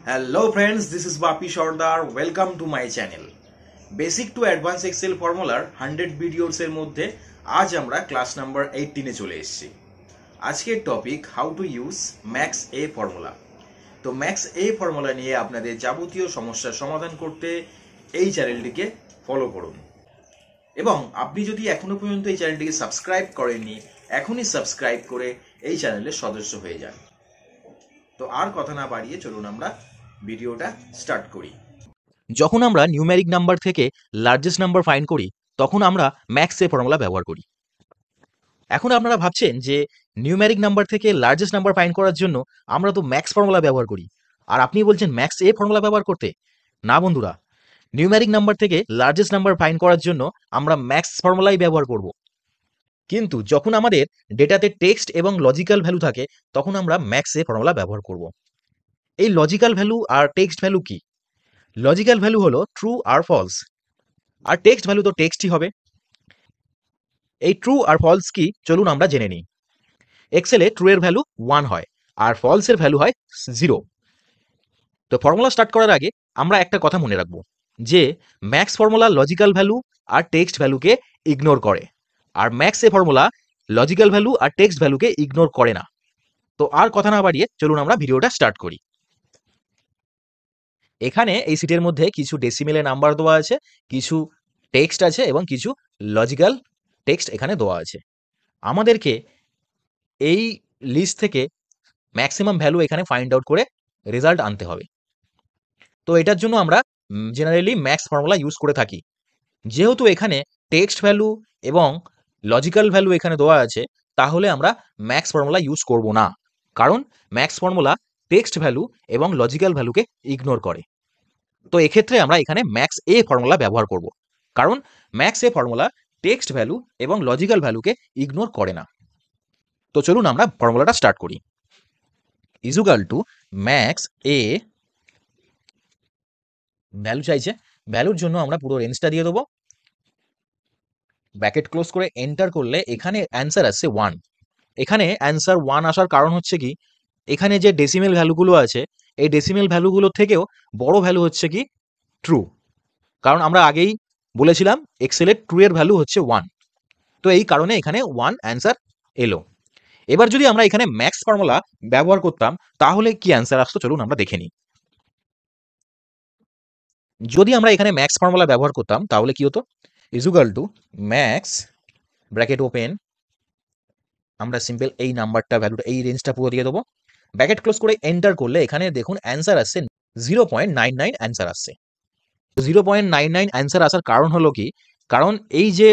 Hello friends, this is Bapi Shordar. Welcome to my channel. Basic to Advanced Excel Formula 100 videos এর মধ্যে আজ আমরা class number 18 এ চলে এসেছি। আজকের topic how to use max A formula. তো max এ formula নিয়ে আপনাদের যাবতীয় সমস্যার সমাধান করতে এই চ্যানেলটিকে ফলো করুন। এবং আপনি যদি এখনো পর্যন্ত এই চ্যানেলটিকে সাবস্ক্রাইব করেননি, এখনই সাবস্ক্রাইব করে এই চ্যানেলের সদস্য হয়ে যান। তো আর কথা না বাড়িয়ে চলুন আমরা ভিডিওটা স্টার্ট করি। যখন আমরা নিউমেরিক নাম্বার থেকে লার্জেস্ট নাম্বার ফাইন্ড করি তখন আমরা ম্যাক্স এ ফর্মুলা ব্যবহার করি। এখন আপনারা ভাবছেন যে নিউমেরিক নাম্বার থেকে লার্জেস্ট নাম্বার ফাইন্ড করার জন্য আমরা তো ম্যাক্স ফর্মুলা ব্যবহার করি, আর আপনি বলছেন ম্যাক্স এ ফর্মুলা ব্যবহার করতে। না বন্ধুরা, নিউমেরিক নাম্বার থেকে লার্জেস্ট নাম্বার ফাইন্ড করার জন্য আমরা ম্যাক্স ফর্মুলাই ব্যবহার করব। কিন্তু যখন আমাদের ডেটাতে টেক্সট এবং লজিক্যাল ভ্যালু থাকে তখন আমরা ম্যাক্স এ ফর্মুলা ব্যবহার করব। এই লজিক্যাল ভ্যালু আর টেক্সট ভ্যালু কি? লজিক্যাল ভ্যালু হলো ট্রু আর ফলস, আর টেক্সট ভ্যালু তো টেক্সটই হবে। এই ট্রু আর ফলস কি চলুন আমরা জেনে নিই। এক্সেলে ট্রু এর ভ্যালু 1 হয় আর ফলস এর ভ্যালু হয় 0। তো ফর্মুলা স্টার্ট করার আগে আমরা একটা কথা মনে রাখবো যে ম্যাক্স ফর্মুলা লজিক্যাল ভ্যালু আর টেক্সট ভ্যালুকে ইগনোর করে, আর ম্যাক্স এ ফর্মুলা লজিক্যাল ভ্যালু আর টেক্সট ভ্যালুকে ইগনোর করে না। তো আর কথা না বাড়িয়ে চলুন আমরা ভিডিওটা স্টার্ট করি। এখানে এই সিটের মধ্যে কিছু ডেসিমেলে নাম্বার দেওয়া আছে, কিছু টেক্সট আছে এবং কিছু লজিক্যাল টেক্সট এখানে দেওয়া আছে। আমাদেরকে এই লিস্ট থেকে ম্যাক্সিমাম ভ্যালু এখানে ফাইন্ড আউট করে রেজাল্ট আনতে হবে। তো এটার জন্য আমরা জেনারেলি ম্যাক্স ফর্মুলা ইউজ করে থাকি। যেহেতু এখানে টেক্সট ভ্যালু এবং লজিক্যাল ভ্যালু এখানে দেওয়া আছে, তাহলে আমরা ম্যাক্স ফর্মুলা ইউজ করব না, কারণ ম্যাক্স ফর্মুলা টেক্সট ভ্যালু এবং লজিক্যাল ভ্যালুকে ইগনোর করে। তো এক্ষেত্রে আমরা এখানে ম্যাক্স এ ফর্মুলা ব্যবহার করব, কারণ ম্যাক্স এ ফর্মুলা টেক্সট ভ্যালু এবং লজিক্যাল ভ্যালুকে ইগনোর করে না। তো চলুন আমরা ফর্মুলাটা স্টার্ট করি। ইজুগাল টু ম্যাক্স এ, ভ্যালু চাইছে, ভ্যালুর জন্য আমরা পুরো রেঞ্জটা দিয়ে দেবো। ব্র্যাকেট ক্লোজ করে এন্টার করলে এখানে অ্যান্সার আসছে 1। এখানে অ্যান্সার 1 আসার কারণ হচ্ছে কি, এখানে যে ডেসিমেল ভ্যালুগুলো আছে এই ডেসিমেল ভ্যালুগুলোর থেকেও বড় ভ্যালু হচ্ছে কি ট্রু, কারণ আমরা আগেই বলেছিলাম এক্সেলের ট্রু এর ভ্যালু হচ্ছে 1। তো এই কারণে এখানে 1 অ্যান্সার এলো। এবার যদি আমরা এখানে ম্যাক্স ফর্মুলা ব্যবহার করতাম তাহলে কি অ্যান্সার আসতো চলুন আমরা দেখে নিই। যদি আমরা এখানে ম্যাক্স ফর্মুলা ব্যবহার করতাম তাহলে কি হতো, equal to max bracket open, আমরা সিম্পল এই নাম্বারটা ভ্যালুটা এই রেঞ্জটা পুরো দিয়ে দেবো। ব্র্যাকেট ক্লোজ করে এন্টার করলে এখানে দেখুন অ্যান্সার আসছে 0.99 অ্যান্সার আসছে। 0.99 অ্যান্সার আসার কারণ হলো কি, কারণ এই যে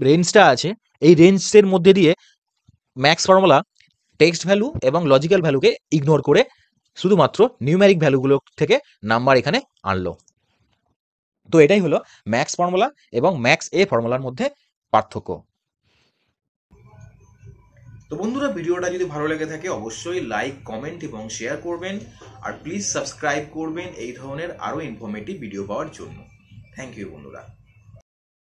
রেঞ্জটা আছে এই রেঞ্জের মধ্যে দিয়ে ম্যাক্স ফর্মুলা টেক্সট ভ্যালু এবং লজিক্যাল ভ্যালুকে ইগনোর করে শুধুমাত্র নিউমেরিক ভ্যালুগুলো থেকে নাম্বার এখানে আনলো। তো এটাই হলো ম্যাক্স ফর্মুলা এবং ম্যাক্স এ ফর্মুলার মধ্যে পার্থক্য। তো বন্ধুরা, ভিডিওটা যদি ভালো লেগে থাকে অবশ্যই লাইক, কমেন্ট এবং শেয়ার করবেন, আর প্লিজ সাবস্ক্রাইব করবেন এই ধরনের আরো ইনফরমেটিভ ভিডিও পাওয়ার জন্য। থ্যাংক ইউ বন্ধুরা।